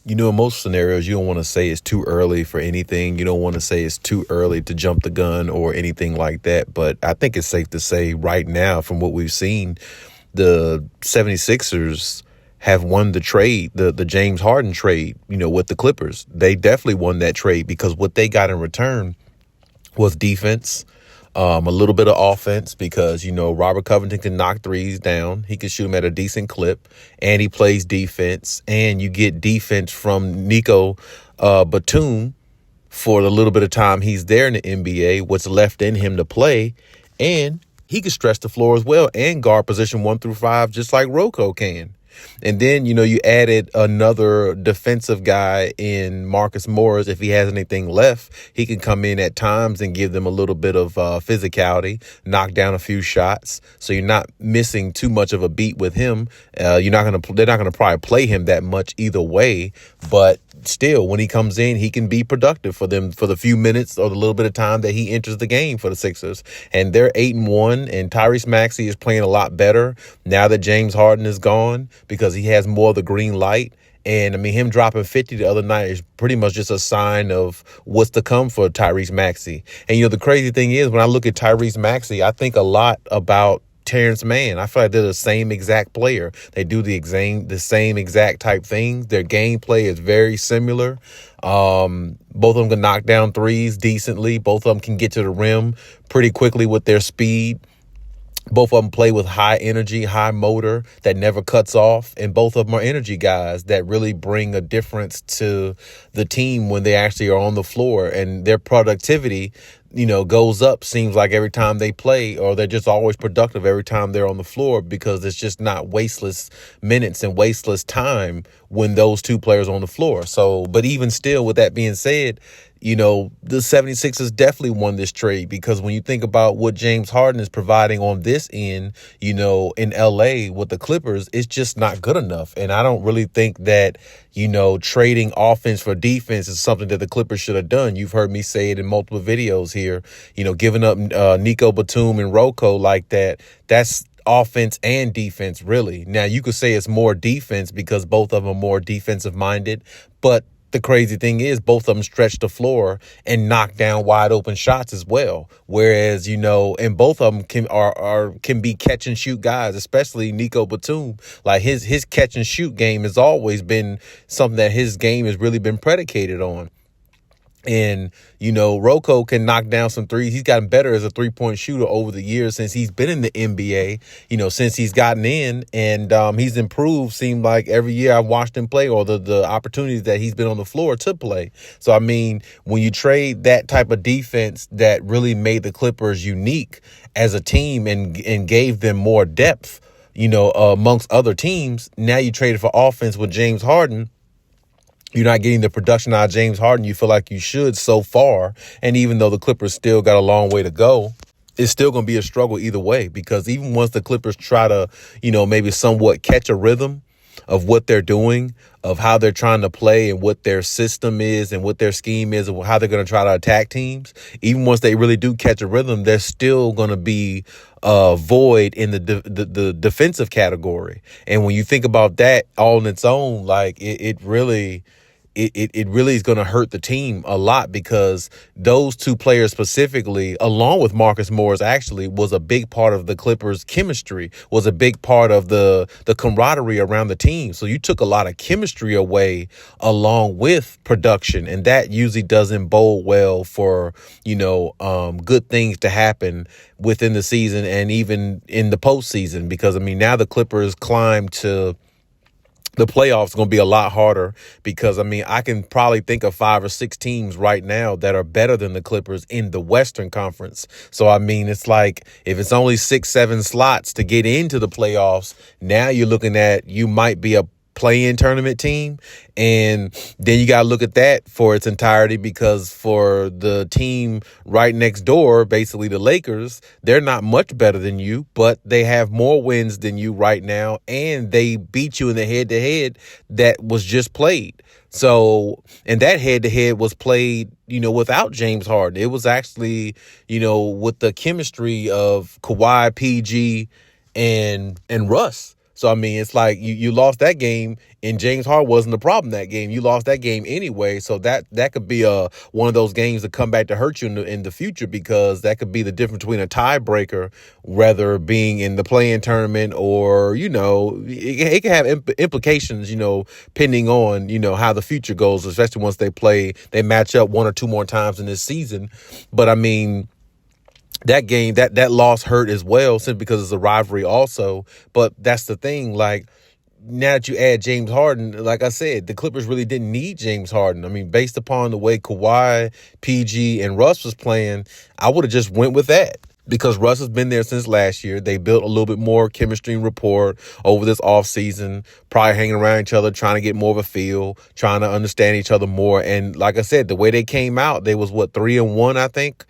In most scenarios, you don't want to say it's too early for anything. You don't want to say it's too early to jump the gun or anything like that. But I think it's safe to say right now, from what we've seen, the 76ers have won the trade, the James Harden trade, with the Clippers. They definitely won that trade because what they got in return was defense, a little bit of offense because, Robert Covington can knock threes down. He can shoot them at a decent clip, and he plays defense. And you get defense from Nico Batum for the little bit of time he's there in the NBA, what's left in him to play. And he can stretch the floor as well and guard position 1 through 5, just like Rocco can. And then, you added another defensive guy in Marcus Morris. If he has anything left, he can come in at times and give them a little bit of physicality, knock down a few shots. So you're not missing too much of a beat with him. They're not going to probably play him that much either way. But still, when he comes in, he can be productive for them for the few minutes or the little bit of time that he enters the game for the Sixers. And they're 8-1, and Tyrese Maxey is playing a lot better now that James Harden is gone because he has more of the green light. And, him dropping 50 the other night is pretty much just a sign of what's to come for Tyrese Maxey. And, the crazy thing is, when I look at Tyrese Maxey, I think a lot about Terrence Mann. I feel like they're the same exact player. They do the same exact type things. Their gameplay is very similar. Both of them can knock down threes decently. Both of them can get to the rim pretty quickly with their speed. Both of them play with high energy, high motor that never cuts off. And both of them are energy guys that really bring a difference to the team when they actually are on the floor. And their productivity, goes up, seems like every time they play, or they're just always productive every time they're on the floor because it's just not wasteless minutes and wasteless time when those two players are on the floor. So, but even still, with that being said, the 76ers definitely won this trade because when you think about what James Harden is providing on this end, in LA with the Clippers, it's just not good enough. And I don't really think that, trading offense for defense is something that the Clippers should have done. You've heard me say it in multiple videos here, giving up Nico Batum and Rocco like that. That's offense and defense, really. Now, you could say it's more defense because both of them are more defensive minded, but the crazy thing is both of them stretch the floor and knock down wide open shots as well. Whereas, and both of them can be catch and shoot guys, especially Nico Batum. Like his catch and shoot game has always been something that his game has really been predicated on. And, Rocco can knock down some threes. He's gotten better as a 3-point shooter over the years since he's been in the NBA, since he's gotten in. And he's improved, seemed like every year I've watched him play or the opportunities that he's been on the floor to play. So, when you trade that type of defense that really made the Clippers unique as a team and gave them more depth, amongst other teams, now you traded for offense with James Harden. You're not getting the production out of James Harden you feel like you should so far. And even though the Clippers still got a long way to go, it's still going to be a struggle either way, because even once the Clippers try to, maybe somewhat catch a rhythm of what they're doing, of how they're trying to play and what their system is and what their scheme is and how they're going to try to attack teams, even once they really do catch a rhythm, they're still going to be void in the defensive category. And when you think about that all on its own, like it really is going to hurt the team a lot, because those two players specifically, along with Marcus Morris, actually was a big part of the Clippers' chemistry, was a big part of the camaraderie around the team. So you took a lot of chemistry away along with production, and that usually doesn't bode well for, good things to happen within the season and even in the postseason, because, now the Clippers climb to the playoffs going to be a lot harder, because, I can probably think of 5 or 6 teams right now that are better than the Clippers in the Western Conference. So, it's like if it's only 6, 7 slots to get into the playoffs, now you're looking at you might be a play-in tournament team. And then you got to look at that for its entirety, because for the team right next door, basically the Lakers, they're not much better than you, but they have more wins than you right now. And they beat you in the head-to-head that was just played. So, and that head-to-head was played, without James Harden. It was actually, with the chemistry of Kawhi, PG, and Russ. So, I mean, it's like you lost that game, and James Harden wasn't the problem that game. You lost that game anyway. So that could be one of those games that come back to hurt you in the future, because that could be the difference between a tiebreaker, whether being in the play-in tournament or, it can have implications, pending on, how the future goes, especially once they match up one or two more times in this season. But I mean, that game, that loss hurt as well, simply because it's a rivalry also. But that's the thing, like, now that you add James Harden, like I said, the Clippers really didn't need James Harden. I mean, based upon the way Kawhi, PG, and Russ was playing, I would have just went with that. Because Russ has been there since last year. They built a little bit more chemistry and rapport over this offseason, probably hanging around each other, trying to get more of a feel, trying to understand each other more. And like I said, the way they came out, they was 3-1, I think,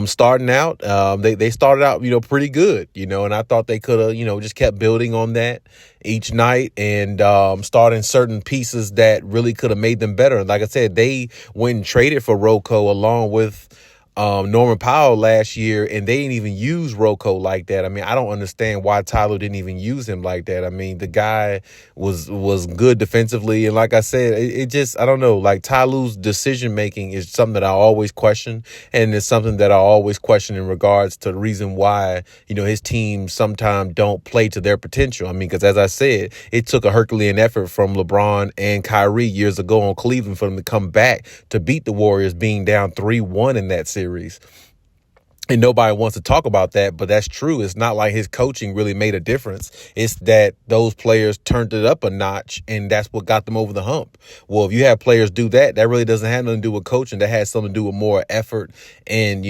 starting out. They started out, pretty good, and I thought they could have, just kept building on that each night and starting certain pieces that really could have made them better. Like I said, they went and traded for Rocco along with Norman Powell last year, and they didn't even use Rocco like that. I mean, I don't understand why Tyler didn't even use him like that. I mean, the guy was good defensively, and like I said, it just, I don't know, like Tyler's decision making is something that I always question, and it's something that I always question in regards to the reason why, his team sometimes don't play to their potential. I mean, because as I said, it took a Herculean effort from LeBron and Kyrie years ago on Cleveland for them to come back to beat the Warriors, being down 3-1 in that series. And nobody wants to talk about that, but that's true. It's not like his coaching really made a difference. It's that those players turned it up a notch, and that's what got them over the hump. Well, if you have players do that, that really doesn't have nothing to do with coaching. That has something to do with more effort and,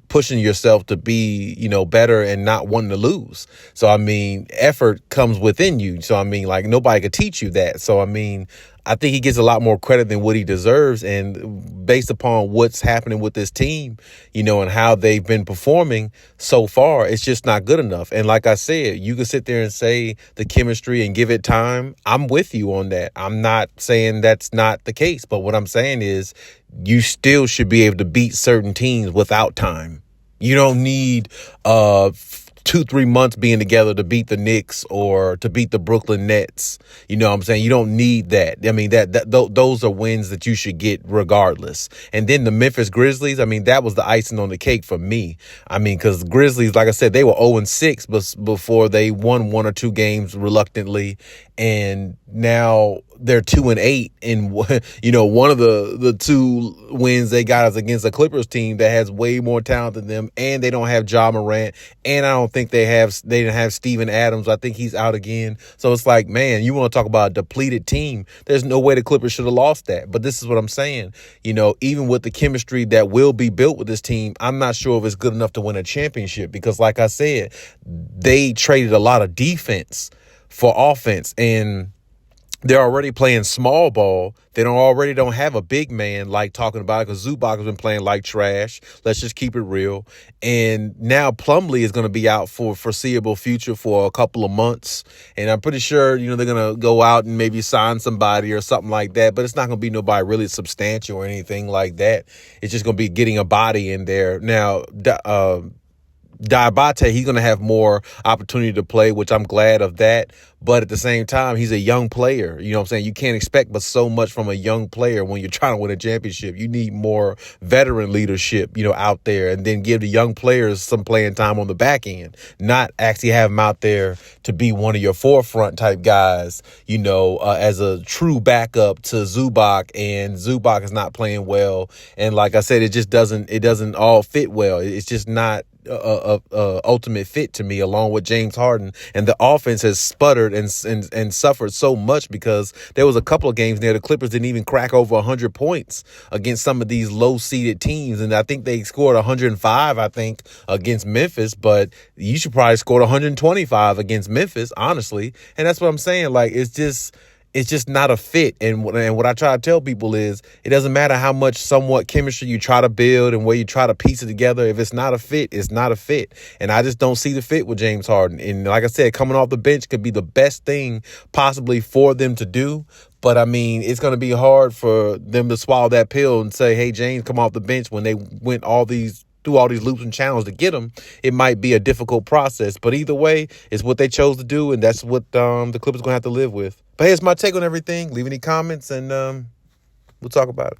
pushing yourself to be, better and not wanting to lose. So, I mean, effort comes within you. So, I mean, like, nobody could teach you that. So, I mean, I think he gets a lot more credit than what he deserves. And based upon what's happening with this team, and how they've been performing so far, it's just not good enough. And like I said, you can sit there and say the chemistry and give it time. I'm with you on that. I'm not saying that's not the case. But what I'm saying is you still should be able to beat certain teams without time. You don't need 2-3 months being together to beat the Knicks or to beat the Brooklyn Nets. You know what I'm saying? You don't need that. I mean, those are wins that you should get regardless. And then the Memphis Grizzlies, I mean, that was the icing on the cake for me. I mean, because Grizzlies, like I said, they were 0-6 before they won 1 or 2 games reluctantly. And now they're 2-8. And, one of the 2 wins they got is against a Clippers team that has way more talent than them. And they don't have Ja Morant. And I don't think they didn't have Steven Adams. I think he's out again. So it's like, man, you want to talk about a depleted team. There's no way the Clippers should have lost that. But this is what I'm saying. Even with the chemistry that will be built with this team, I'm not sure if it's good enough to win a championship, because like I said, they traded a lot of defense for offense, and they're already playing small ball. They don't have a big man like talking about it, because Zubac has been playing like trash. Let's just keep it real. And now Plumlee is going to be out for foreseeable future for a couple of months. And I'm pretty sure, they're going to go out and maybe sign somebody or something like that. But it's not going to be nobody really substantial or anything like that. It's just going to be getting a body in there. Now, Diabate, he's going to have more opportunity to play, which I'm glad of that. But at the same time, he's a young player. You know what I'm saying? You can't expect but so much from a young player when you're trying to win a championship. You need more veteran leadership, out there, and then give the young players some playing time on the back end, not actually have them out there to be one of your forefront type guys, as a true backup to Zubac, and Zubac is not playing well. And like I said, it doesn't all fit well. It's just not ultimate fit to me, along with James Harden. And the offense has sputtered and suffered so much, because there was a couple of games there the Clippers didn't even crack over 100 points against some of these low-seeded teams. And I think they scored 105, I think, against Memphis. But you should probably score 125 against Memphis, honestly. And that's what I'm saying. Like, it's just not a fit. And what I try to tell people is, it doesn't matter how much somewhat chemistry you try to build and where you try to piece it together. If it's not a fit, it's not a fit. And I just don't see the fit with James Harden. And like I said, coming off the bench could be the best thing possibly for them to do. But, I mean, it's going to be hard for them to swallow that pill and say, hey, James, come off the bench, when they went all these through all these loops and channels to get him, it might be a difficult process. But either way, it's what they chose to do, and that's what the Clippers going to have to live with. But here's my take on everything. Leave any comments, and we'll talk about it.